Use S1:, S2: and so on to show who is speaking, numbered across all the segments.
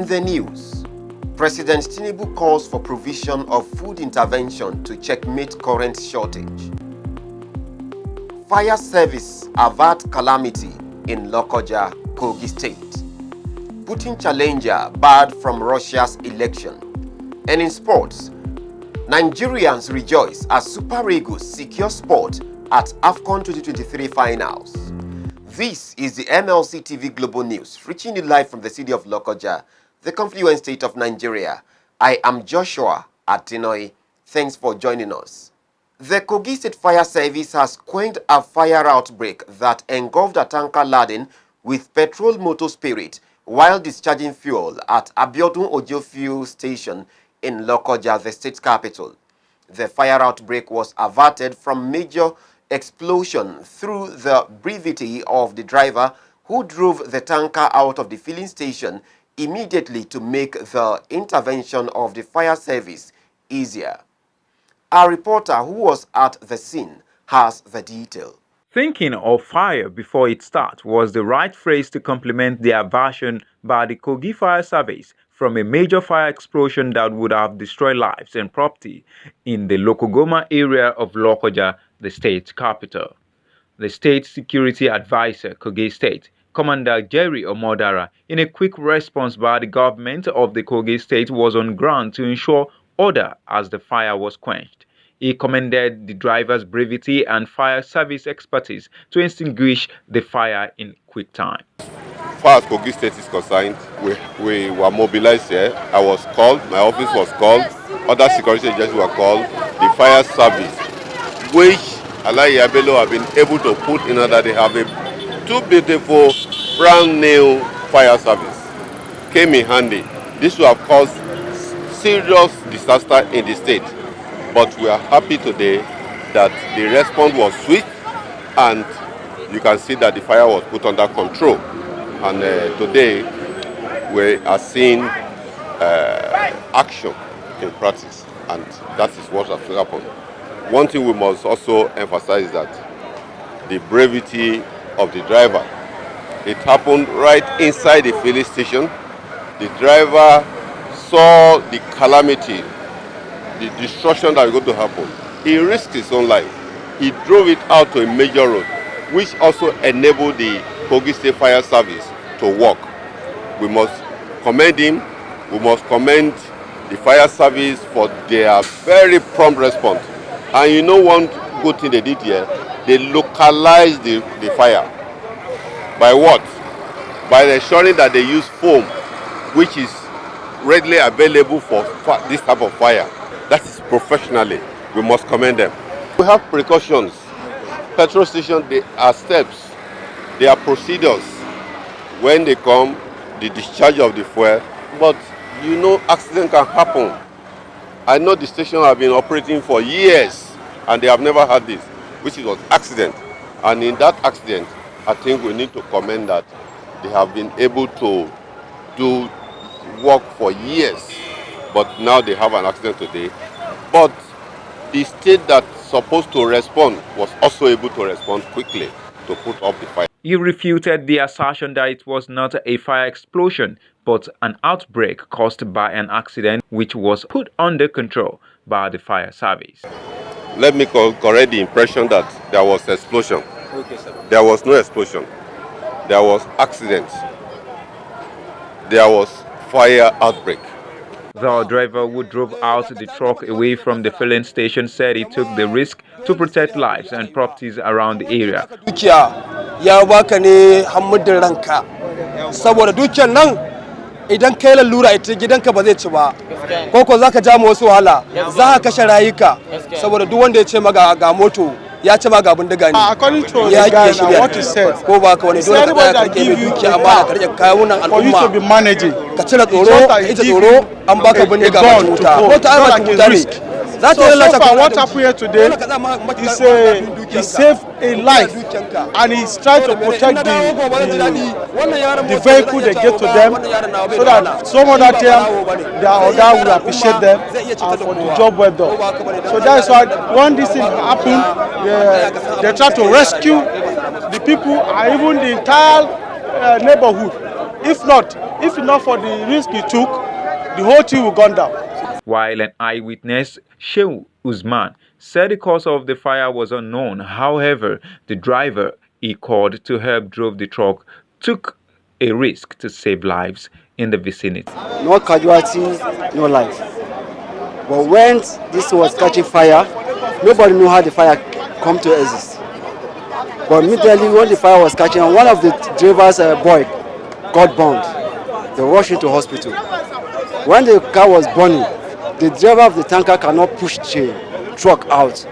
S1: In the news, President Tinubu calls for provision of food intervention to checkmate current shortage. Fire service avert calamity in Lokoja, Kogi State. Putin challenger barred from Russia's election. And in sports, Nigerians rejoice as Super Eagles secure spot at AFCON 2023 finals. This is the MLC TV Global News, reaching you live from the city of Lokoja, the confluent state of Nigeria. I am Joshua Atinoi. Thanks for joining us. The Kogi State Fire Service has quelled a fire outbreak that engulfed a tanker laden with petrol motor spirit while discharging fuel at Abiodun Ojo Fuel Station in Lokoja, the state capital. The fire outbreak was averted from major explosion through the brevity of the driver who drove the tanker out of the filling station immediately to make the intervention of the fire service easier. Our reporter who was at the scene has the detail.
S2: Thinking of fire before it starts was the right phrase to compliment the aversion by the Kogi Fire Service from a major fire explosion that would have destroyed lives and property in the Lokogoma area of Lokoja, the state capital. The State Security Advisor, Kogi State, Commander Jerry Omodara, in a quick response by the government of the Kogi State, was on ground to ensure order as the fire was quenched. He commended the driver's bravery and fire service expertise to extinguish the fire in quick time.
S3: As far as Kogi State is concerned, we were mobilized here. I was called, my office was called, other security agencies were called, the fire service, which Alayi Abelo have been able to put in order. They have two beautiful brand new fire service. Came in handy. This will have caused serious disaster in the state. But we are happy today that the response was swift and you can see that the fire was put under control. And today we are seeing action in practice, and that is what has happened. One thing we must also emphasize is that the bravery of the driver. It happened right inside the filling station. The driver saw the calamity, the destruction that was going to happen. He risked his own life. He drove it out to a major road, which also enabled the Kogi State Fire Service to work. We must commend him. We must commend the fire service for their very prompt response. And you know one good thing they did here? They localized the fire. By what? By ensuring that they use foam, which is readily available for this type of fire. That is professionally. We must commend them. We have precautions. Petrol stations, they are steps. They are procedures. When they come, the discharge of the fuel. But you know, accident can happen. I know the station have been operating for years and they have never had this, which was accident. And in that accident, I think we need to commend that they have been able to do work for years. But now they have an accident today. But the state that's supposed to respond was also able to respond quickly to put up the fire.
S2: He refuted the assertion that it was not a fire explosion, but an outbreak caused by an accident which was put under control by the fire service.
S3: Let me correct the impression that there was explosion.
S4: Okay, sir.
S3: There was no explosion. There was accident. There was fire outbreak.
S2: The driver who drove out the truck away from the filling station said he took the risk to protect lives and properties around the area.
S4: Ya baka ne hammudin ranka saboda dukiyar nan idan kai lalura ita gidanka ba zai ci ba ko zaka ja mu wasu wahala za ka kashe rayuka saboda duk wanda ya ce maga ga moto ya ce maga bindiga ne
S5: according to the guy now what he said
S4: ko ba ka wani dole ka tsaya ka mai dukiya amma ka rike kayunan al'umma
S5: for you to be managing
S4: ka cire tsoro ka ita tsoro an baka bindiga ba tuta ko ta ba tuta ne.
S5: So far, what happened here today is he saved a life and he's trying to protect the vehicle they get to them so that some other time their order will appreciate them and for the job well done. So that's why when this thing happened, they try to rescue the people and even the entire neighborhood If not for the risk he took, the whole thing will gone down.
S2: While an eyewitness, Shehu Usman, said the cause of the fire was unknown. However, the driver he called to help drove the truck took a risk to save lives in the vicinity.
S6: No casualties, no life. But when this was catching fire, nobody knew how the fire come to exist. But immediately when the fire was catching, one of the driver's boy got burned. They rushed into hospital. When the car was burning, the driver of the tanker cannot push the truck out.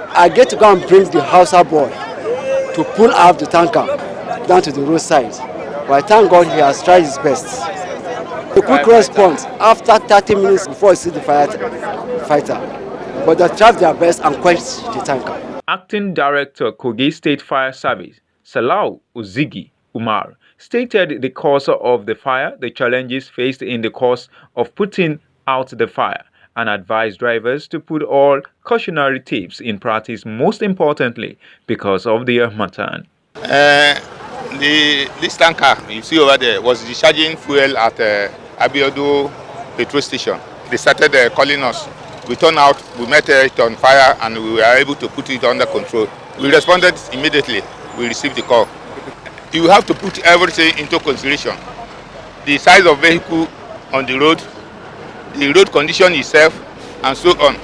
S6: I get to go and bring the Hausa boy to pull out the tanker down to the roadside. But I thank God he has tried his best. A quick response after 30 minutes before you see the fighter. But they tried their best and quenched the tanker.
S2: Acting Director Kogi State Fire Service, Salau Uzigi Umar, stated the cause of the fire, the challenges faced in the course of putting out the fire, and advised drivers to put all cautionary tips in practice, most importantly because of the Harmattan.
S7: This tanker you see over there was discharging fuel at Abiodun petrol station. They started calling us. We turned out, we met it on fire, and we were able to put it under control. We responded immediately. We received the call. You have to put everything into consideration. The size of vehicle on the road condition itself, and so on.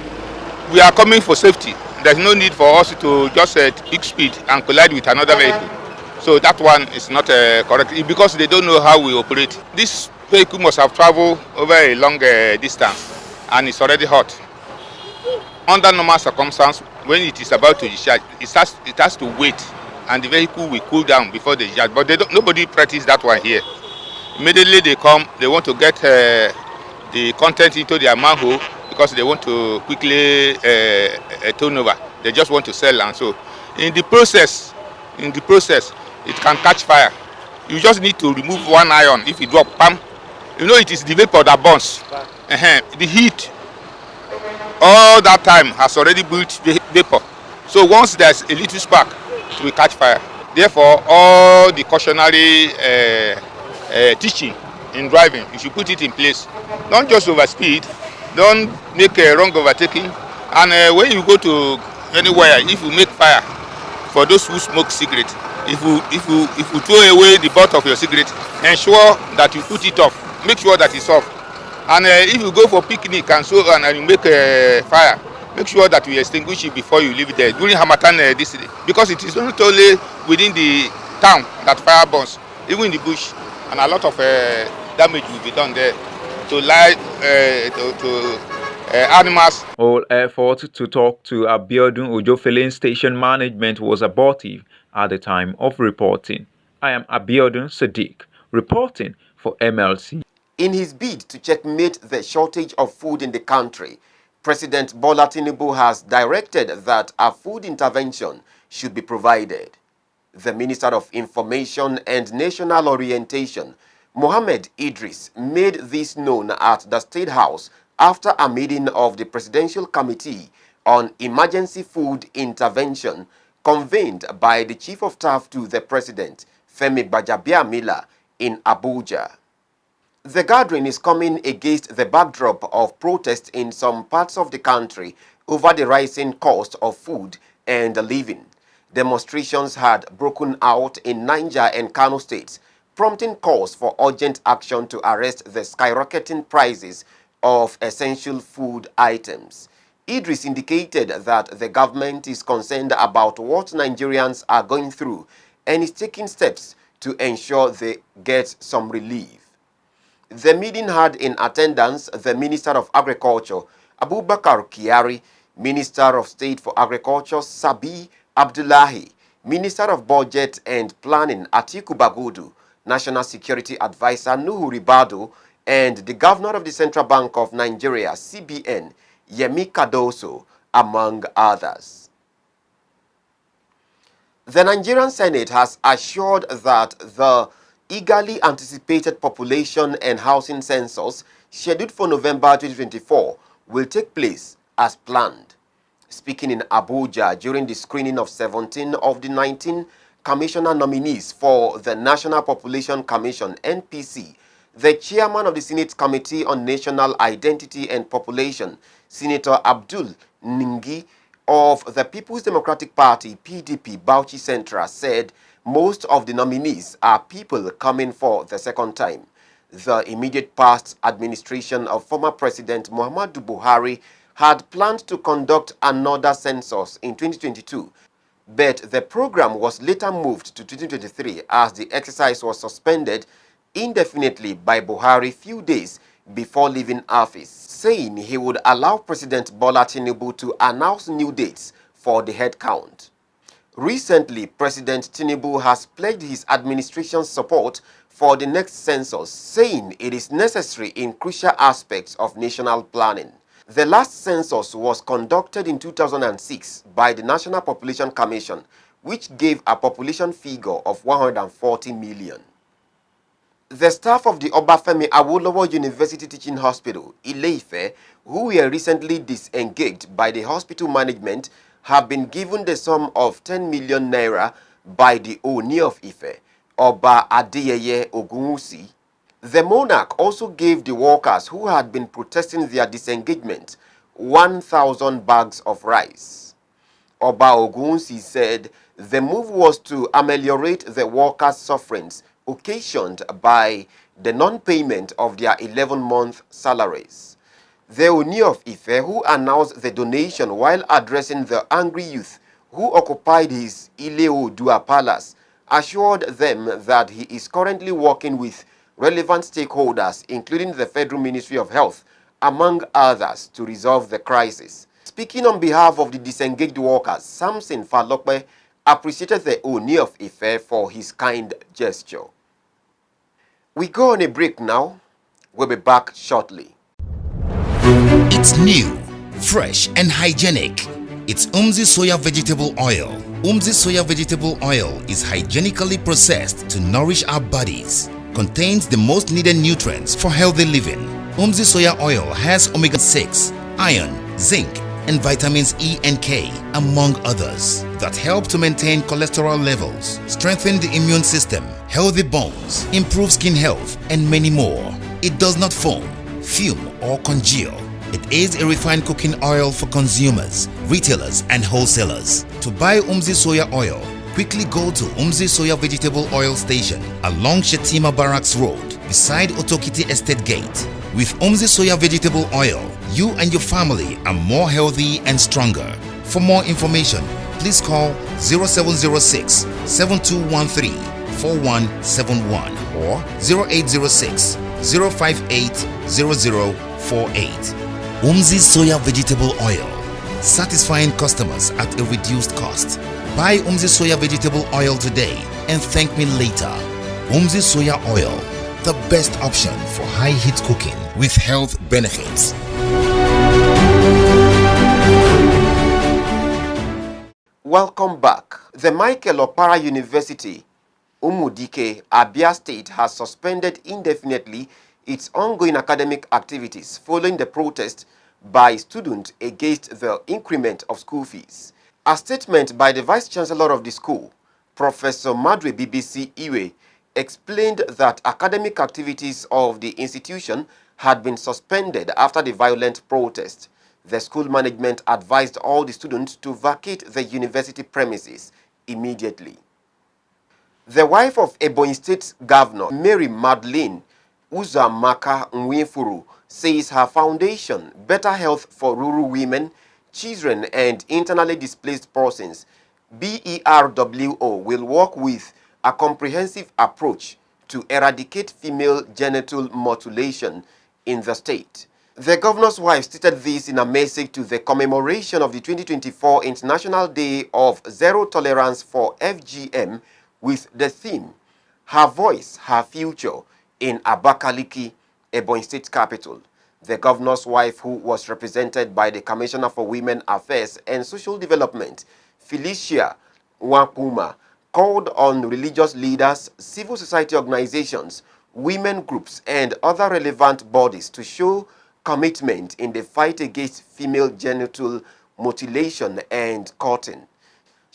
S7: We are coming for safety. There's no need for us to just pick speed and collide with another vehicle. So that one is not correct because they don't know how we operate. This vehicle must have traveled over a long distance, and it's already hot. Under normal circumstances, when it is about to discharge, it has to wait, and the vehicle will cool down before they discharge. But nobody practice that one here. Immediately they come, they want to get the content into their manhole because they want to quickly turn over. They just want to sell, and so in the process, it can catch fire. You just need to remove one iron. If you drop, bam, you know it is the vapor that burns. The heat, all that time has already built the vapor. So once there's a little spark, it will catch fire. Therefore, all the cautionary teaching in driving, you should put it in place. Don't just overspeed. Don't make a wrong overtaking. And when you go to anywhere, if you make fire, for those who smoke cigarettes, if you throw away the butt of your cigarette, ensure that you put it off. Make sure that it's off. And if you go for picnic and so on and you make a fire, make sure that you extinguish it before you leave it there during Harmattan because it is not only within the town that fire burns, even in the bush, and a lot of damage will be done there to life, to animals.
S2: All effort to talk to Abiodun Ojo filling station management was abortive at the time of reporting. I am Abiodun Sadiq, reporting for MLC.
S1: In his bid to checkmate the shortage of food in the country, President Bola Tinubu has directed that a food intervention should be provided. The Minister of Information and National Orientation, Mohammed Idris, made this known at the State House after a meeting of the Presidential Committee on Emergency Food Intervention convened by the Chief of Staff to the President, Femi Gbajabiamila, in Abuja. The gathering is coming against the backdrop of protests in some parts of the country over the rising cost of food and living. Demonstrations had broken out in Niger and Kano states, prompting calls for urgent action to arrest the skyrocketing prices of essential food items. Idris indicated that the government is concerned about what Nigerians are going through and is taking steps to ensure they get some relief. The meeting had in attendance the Minister of Agriculture, Abubakar Kyari, Minister of State for Agriculture, Sabi Abdullahi, Minister of Budget and Planning, Atiku Bagudu, National Security Advisor, Nuhu Ribadu, and the Governor of the Central Bank of Nigeria, CBN, Yemi Cardoso, among others. The Nigerian Senate has assured that the eagerly anticipated population and housing census scheduled for November 2024 will take place as planned. Speaking in Abuja during the screening of 17 of the 19 commissioner nominees for the National Population Commission (NPC), the chairman of the Senate Committee on National Identity and Population, Senator Abdul Ningi of the People's Democratic Party (PDP) Bauchi Central, said most of the nominees are people coming for the second time. The immediate past administration of former President Muhammadu Buhari had planned to conduct another census in 2022, but the program was later moved to 2023 as the exercise was suspended indefinitely by Buhari few days before leaving office, saying he would allow President Bola Tinubu to announce new dates for the head count. Recently, President Tinubu has pledged his administration's support for the next census, saying it is necessary in crucial aspects of national planning. The last census was conducted in 2006 by the National Population Commission, which gave a population figure of 140 million. The staff of the Obafemi Awolowo University Teaching Hospital, Ile-Ife, who were recently disengaged by the hospital management, have been given the sum of 10 million naira by the Ooni of Ife, Oba Adeyeye Ogunwusi. The monarch also gave the workers who had been protesting their disengagement 1,000 bags of rice. Oba Ogunwusi said the move was to ameliorate the workers' sufferings occasioned by the non-payment of their 11-month salaries. The Ooni of Ife, who announced the donation while addressing the angry youth who occupied his Ile-Oòduà Palace, assured them that he is currently working with relevant stakeholders, including the Federal Ministry of Health, among others, to resolve the crisis. Speaking on behalf of the disengaged workers, Samson Falokpe appreciated the Ooni of Ife for his kind gesture. We go on a break now. We'll be back shortly.
S8: It's new, fresh and hygienic. It's UMZI Soya Vegetable Oil. UMZI Soya Vegetable Oil is hygienically processed to nourish our bodies. Contains the most needed nutrients for healthy living. UMZI Soya Oil has omega-6, iron, zinc, and vitamins E and K, among others, that help to maintain cholesterol levels, strengthen the immune system, healthy bones, improve skin health, and many more. It does not foam, fume, or congeal. It is a refined cooking oil for consumers, retailers, and wholesalers. To buy UMZI Soya Oil, quickly go to UMZI Soya Vegetable Oil Station along Shetima Barracks Road beside Otokiti Estate Gate. With UMZI Soya Vegetable Oil, you and your family are more healthy and stronger. For more information, please call 0706 7213 4171 or 0806 058 0048. UMZI Soya Vegetable Oil, satisfying customers at a reduced cost. Buy UMZI Soya Vegetable Oil today and thank me later. UMZI Soya Oil, the best option for high heat cooking with health benefits.
S1: Welcome back. The Michael Okpara University, Umudike, Abia State, has suspended indefinitely its ongoing academic activities following the protest by students against the increment of school fees. A statement by the Vice Chancellor of the school, Professor Madre BBC Iwe, explained that academic activities of the institution had been suspended after the violent protest. The school management advised all the students to vacate the university premises immediately. The wife of Ebonyi State Governor Mary Madeleine Uzamaka Nwefuru says her foundation, Better Health for Rural Women, Children and Internally Displaced Persons, BERWO, will work with a comprehensive approach to eradicate female genital mutilation in the state. The governor's wife stated this in a message to the commemoration of the 2024 International Day of Zero Tolerance for FGM with the theme, Her Voice, Her Future, in Abakaliki, Ebonyi State Capital. The governor's wife, who was represented by the Commissioner for Women Affairs and Social Development, Felicia Wakuma, called on religious leaders, civil society organizations, women groups, and other relevant bodies to show commitment in the fight against female genital mutilation and cutting.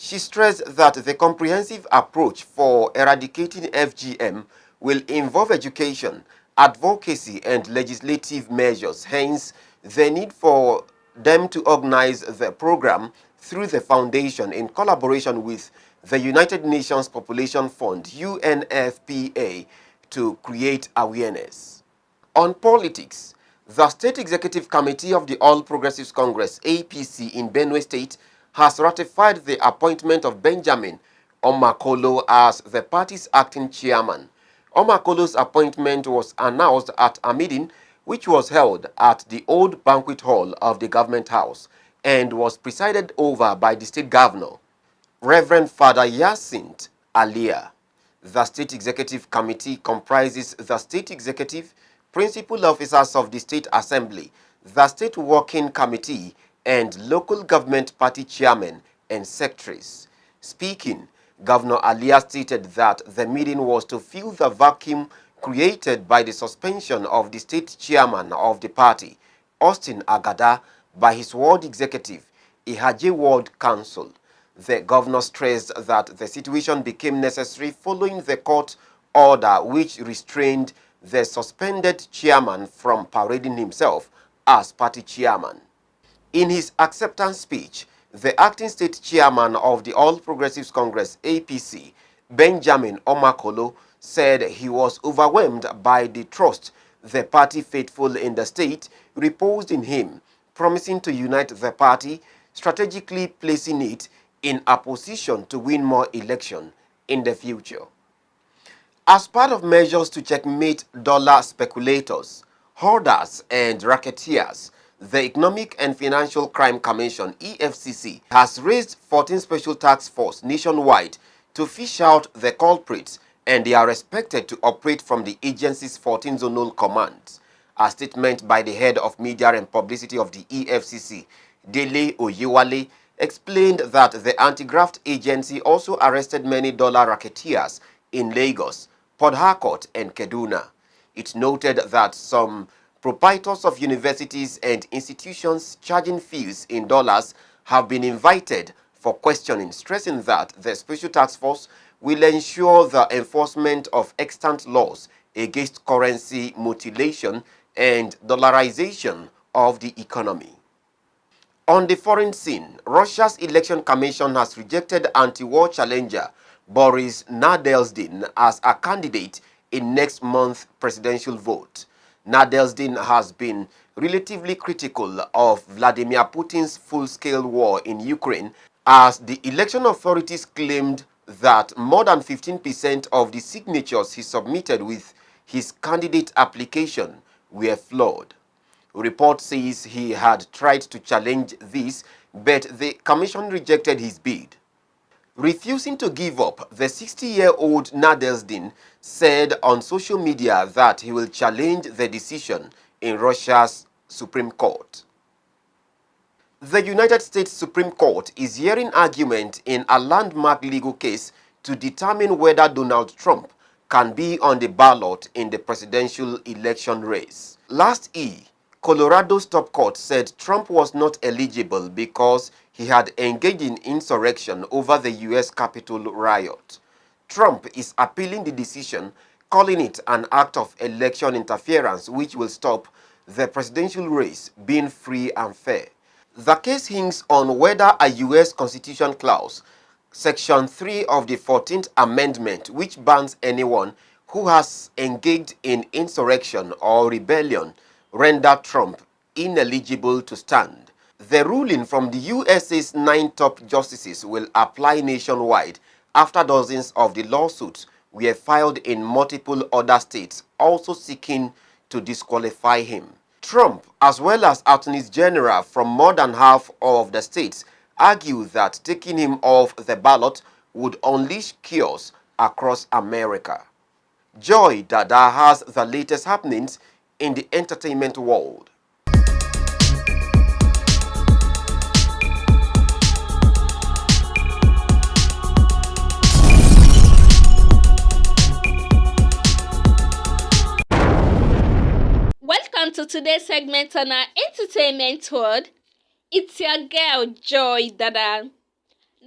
S1: She stressed that the comprehensive approach for eradicating FGM will involve education, advocacy, and legislative measures. Hence, the need for them to organize the program through the foundation in collaboration with the United Nations Population Fund, UNFPA, to create awareness. On politics, the State Executive Committee of the All Progressives Congress, APC, in Benue State has ratified the appointment of Benjamin Omakolo as the party's acting chairman. Omakolo's appointment was announced at a meeting which was held at the old banquet hall of the government house and was presided over by the state governor, Reverend Father Yacint Alia. The State Executive Committee comprises the State Executive, principal officers of the State Assembly, the State Working Committee, and local government party chairmen and secretaries. Speaking, Governor Alia stated that the meeting was to fill the vacuum created by the suspension of the state chairman of the party, Austin Agada, by his ward executive, Ihaje Ward Council. The governor stressed that the situation became necessary following the court order which restrained the suspended chairman from parading himself as party chairman. In his acceptance speech, the acting state chairman of the All Progressives Congress, APC, Benjamin Omakolo, said he was overwhelmed by the trust the party faithful in the state reposed in him, promising to unite the party, strategically placing it in a position to win more election in the future. As part of measures to checkmate dollar speculators, hoarders, and racketeers, the Economic and Financial Crime Commission, EFCC, has raised 14 special task force nationwide to fish out the culprits, and they are expected to operate from the agency's 14 zonal commands. A statement by the head of media and publicity of the EFCC, Dele Oyewale, explained that the anti-graft agency also arrested many dollar racketeers in Lagos, Port Harcourt, and Kaduna. It noted that some proprietors of universities and institutions charging fees in dollars have been invited for questioning, stressing that the Special Task Force will ensure the enforcement of extant laws against currency mutilation and dollarization of the economy. On the foreign scene, Russia's election commission has rejected anti-war challenger Boris Nadezhdin as a candidate in next month's presidential vote. Nadezhdin has been relatively critical of Vladimir Putin's full-scale war in Ukraine, as the election authorities claimed that more than 15% of the signatures he submitted with his candidate application were flawed. Report says he had tried to challenge this, but the commission rejected his bid. Refusing to give up, the 60-year-old Nadezhdin said on social media that he will challenge the decision in Russia's Supreme Court. The United States Supreme Court is hearing argument in a landmark legal case to determine whether Donald Trump can be on the ballot in the presidential election race. Last year, Colorado's top court said Trump was not eligible because he had engaged in insurrection over the U.S. Capitol riot. Trump is appealing the decision, calling it an act of election interference which will stop the presidential race being free and fair. The case hinges on whether a U.S. Constitution clause, Section 3 of the 14th Amendment, which bans anyone who has engaged in insurrection or rebellion, render Trump ineligible to stand. The ruling from the USA's 9 top justices will apply nationwide after dozens of the lawsuits were filed in multiple other states also seeking to disqualify him. Trump, as well as attorneys general from more than half of the states, argue that taking him off the ballot would unleash chaos across America. Joy Dada has the latest happenings in the entertainment world.
S9: Welcome to today's segment on our entertainment world. It's your girl Joy Dada.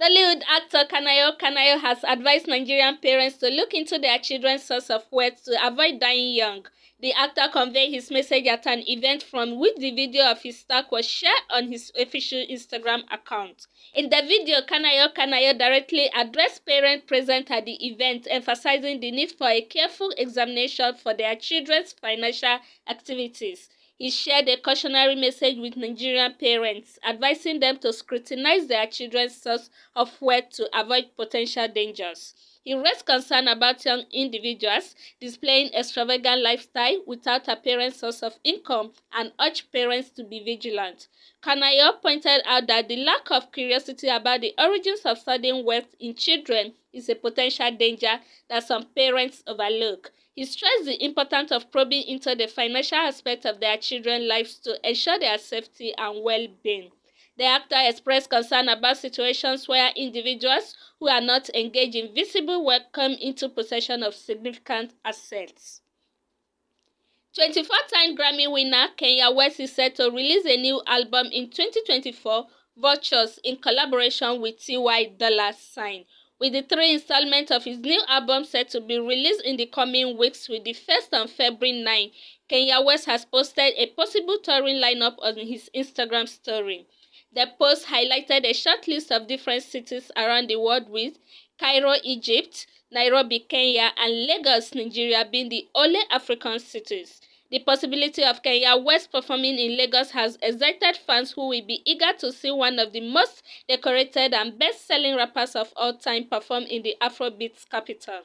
S9: Nollywood actor Kanayo has advised Nigerian parents to look into their children's source of wealth to avoid dying young. The actor conveyed his message at an event from which the video of his talk was shared on his official Instagram account. In the video, Kanayo directly addressed parents present at the event, emphasizing the need for a careful examination for their children's financial activities. He shared a cautionary message with Nigerian parents, advising them to scrutinize their children's source of wealth to avoid potential dangers. He raised concern about young individuals displaying extravagant lifestyle without apparent source of income and urged parents to be vigilant. Kanayo pointed out that the lack of curiosity about the origins of sudden wealth in children is a potential danger that some parents overlook. He stressed the importance of probing into the financial aspect of their children's lives to ensure their safety and well-being. The actor expressed concern about situations where individuals who are not engaged in visible work come into possession of significant assets. 24-time Grammy winner Kanye West is set to release a new album in 2024, Vultures, in collaboration with T.Y. Dolla $ign. With the 3 installments of his new album set to be released in the coming weeks, with the first on February 9, Kanye West has posted a possible touring lineup on his Instagram story. The post highlighted a short list of different cities around the world, with Cairo, Egypt, Nairobi, Kenya, and Lagos, Nigeria being the only African cities. The possibility of Kanye West performing in Lagos has excited fans who will be eager to see one of the most decorated and best-selling rappers of all time perform in the Afrobeats capital.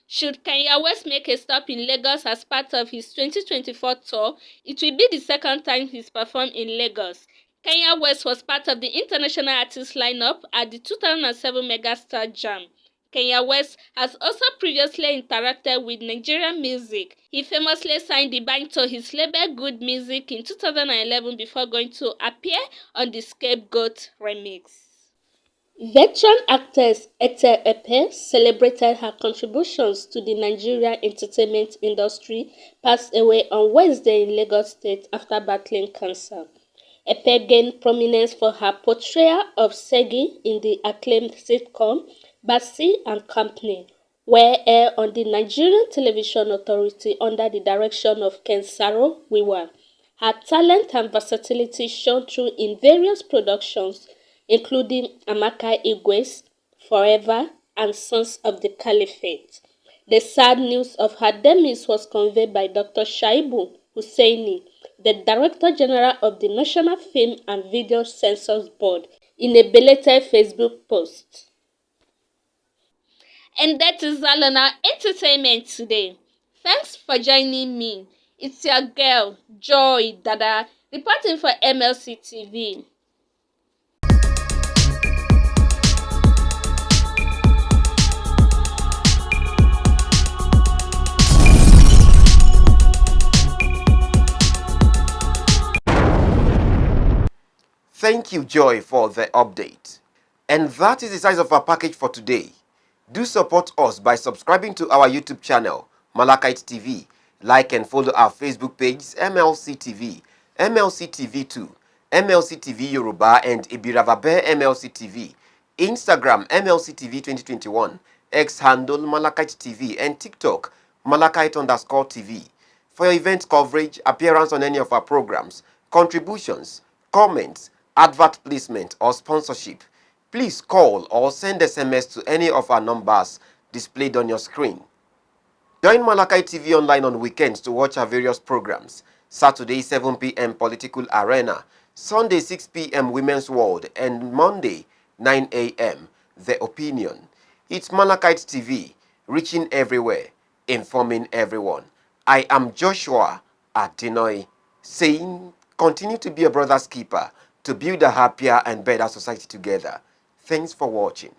S9: Should Kanye West make a stop in Lagos as part of his 2024 tour, it will be the second time he's performed in Lagos. Kanye West was part of the international artist lineup at the 2007 Megastar Jam. Kanye West has also previously interacted with Nigerian music. He famously signed the band to his label Good Music in 2011 before going to appear on the Scapegoat remix. Veteran actress Ete Epe celebrated her contributions to the Nigerian entertainment industry, passed away on Wednesday in Lagos State after battling cancer. Epe gained prominence for her portrayal of Segi in the acclaimed sitcom Bassey and Company, where aired on the Nigerian Television Authority under the direction of Kensaro Wiwa. Her talent and versatility shone through in various productions, including Amaka Igwe's Forever and Sons of the Caliphate. The sad news of her demise was conveyed by Dr. Shaibu Hussaini, the Director General of the National Film and Video Census Board, in a belated Facebook post. And that is all on our entertainment today. Thanks for joining me. It's your girl, Joy Dada, reporting for MLC TV.
S1: Thank you, Joy, for the update. And that is the size of our package for today. Do support us by subscribing to our YouTube channel, Malakite TV. Like and follow our Facebook pages, MLC TV, MLC TV 2, MLC TV Yoruba, and Ibiravabe MLC TV. Instagram, MLC TV 2021, X handle Malakite TV, and TikTok, Malakite_TV. For your event coverage, appearance on any of our programs, contributions, comments, advert placement, or sponsorship, please call or send SMS to any of our numbers displayed on your screen. Join Malakite TV online on weekends to watch our various programs. Saturday 7 p.m. Political Arena, Sunday 6 p.m. Women's World, and Monday 9 a.m. The Opinion. It's Malakite TV, reaching everywhere, informing everyone. I am Joshua Adinoy, saying continue to be a brother's keeper to build a happier and better society together. Thanks for watching.